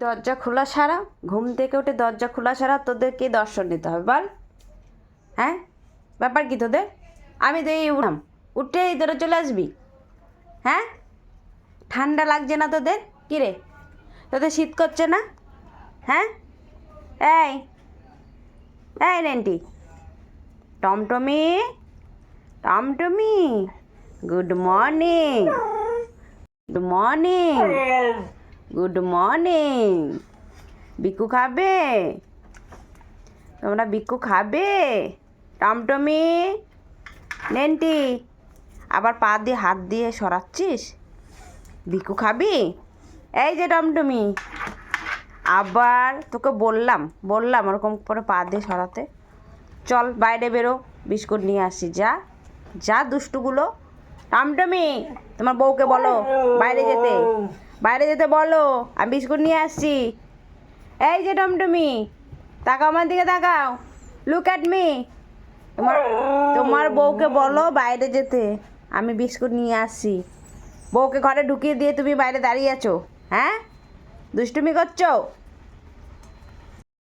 দরজা খোলা ছাড়া, ঘুম থেকে উঠে দরজা খোলা ছাড়া তোদেরকে দর্শন নিতে হবে বল। হ্যাঁ, ব্যাপার কি তোদের? আমি তো এই উঠলাম, উঠেই তোরা চলে আসবি। হ্যাঁ, ঠান্ডা লাগছে না তোদের? কী রে, তোদের শীত করছে না? হ্যাঁ, এই এই রেন্টি, টমটমি, টমটমি, good morning, good morning, good morning. বিকু খাবে? তোমরা বিকু খাবে? টমটমি, নেন্টি, আবার পা দিয়ে হাত দিয়ে সরাচ্ছিস? বিকু খাবি? এই যে টমটমি, আবার তোকে বললাম বললাম ওরকম করে পা দিয়ে সরাতে। চল বাইরে বেরো, বিস্কুট নিয়ে আসি। যা যা দুষ্টুগুলো। টমটমি, তোমার বউকে বলো বাইরে যেতে, বাইরে যেতে বলো, আমি বিস্কুট নিয়ে আসছি। এই যে টমটমি, তাকাও আমার দিকে, তাকাও, লুক অ্যাট মি। তোমার তোমার বউকে বলো বাইরে যেতে, আমি বিস্কুট নিয়ে আসছি। বউকে ঘরে ঢুকিয়ে দিয়ে তুমি বাইরে দাঁড়িয়ে আছো? হ্যাঁ, দুষ্টুমি করছো?